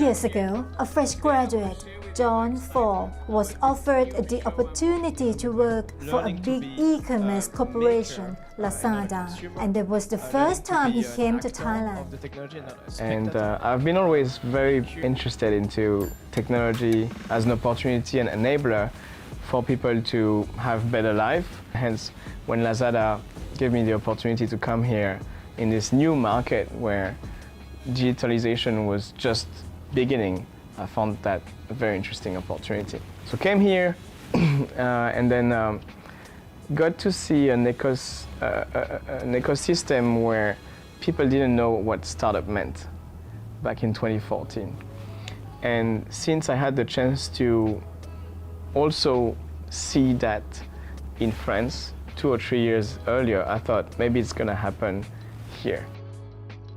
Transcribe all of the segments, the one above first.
years ago, a fresh graduate, John Fall, was offered the opportunity to work for a big e-commerce corporation, Lazada, and that was the first time he came to Thailand. And I've been always very interested into technology as an opportunity and enabler for people to have better life. Hence, when Lazada gave me the opportunity to come here in this new market where digitalization was just beginning, I found that a very interesting opportunity. So came here and then got to see an ecosystem where people didn't know what startup meant back in 2014. And since I had the chance to also see that in France 2 or 3 years earlier, I thought maybe it's going to happen here.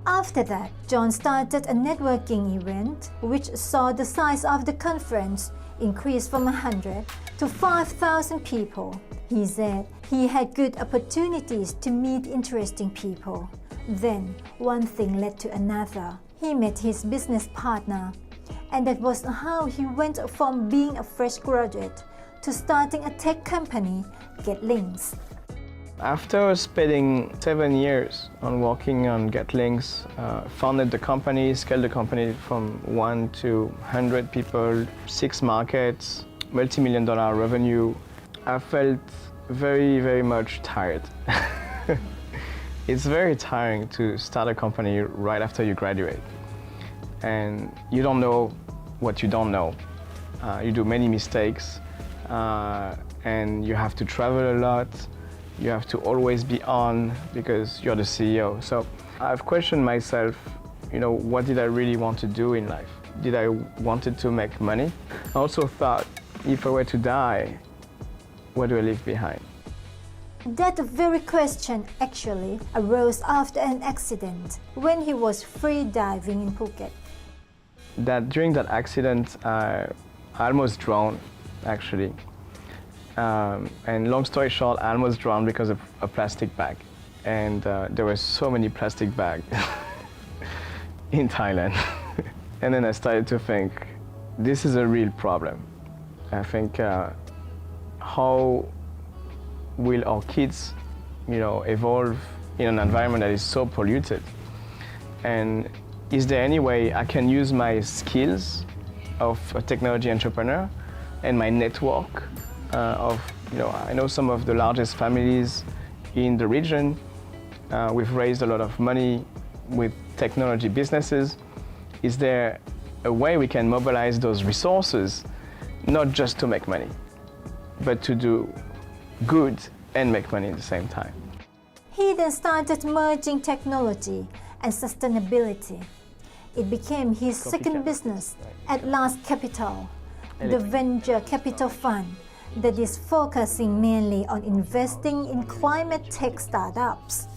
After that, John started a networking event which saw the size of the conference increase from 100 to 5,000 people. He said he had good opportunities to meet interesting people. Then, one thing led to another. He met his business partner, and that was how he went from being a fresh graduate to starting a tech company, GetLinks. After spending 7 years on working on GetLinks, founded the company, scaled the company from 1 to 100 people, 6 markets, multi-million-dollar revenue, I felt very, very much tired. It's very tiring to start a company right after you graduate. And you don't know what you don't know. You do many mistakes, and you have to travel a lot. You have to always be on because you're the CEO. So I've questioned myself, what did I really want to do in life? Did I wanted to make money? I also thought, if I were to die, what do I leave behind? That very question actually arose after an accident when he was free diving in Phuket. During that accident, I almost drowned, actually. And long story short, I almost drowned because of a plastic bag. And there were so many plastic bags in Thailand. And then I started to think, this is a real problem. I think, how will our kids, evolve in an environment that is so polluted? And is there any way I can use my skills of a technology entrepreneur and my network I know some of the largest families in the region. We've raised a lot of money with technology businesses. Is there a way we can mobilize those resources, not just to make money, but to do good and make money at the same time? He then started merging technology and sustainability. It became his second business, At Last Capital, the venture capital fund that is focusing mainly on investing in climate tech startups.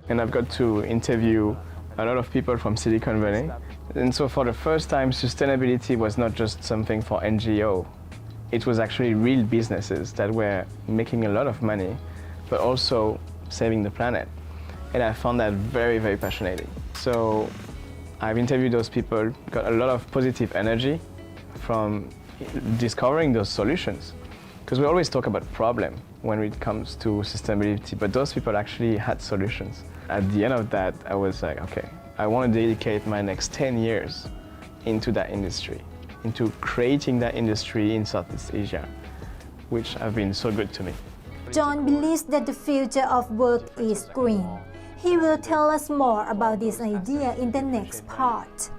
And I've got to interview a lot of people from Silicon Valley. And so for the first time, sustainability was not just something for NGO. It was actually real businesses that were making a lot of money, but also saving the planet. And I found that very, very fascinating. So I've interviewed those people, got a lot of positive energy from discovering those solutions. Because we always talk about problem when it comes to sustainability, but those people actually had solutions. At the end of that, I was like, okay, I want to dedicate my next 10 years into that industry, into creating that industry in Southeast Asia, which have been so good to me. John believes that the future of work is green. He will tell us more about this idea in the next part.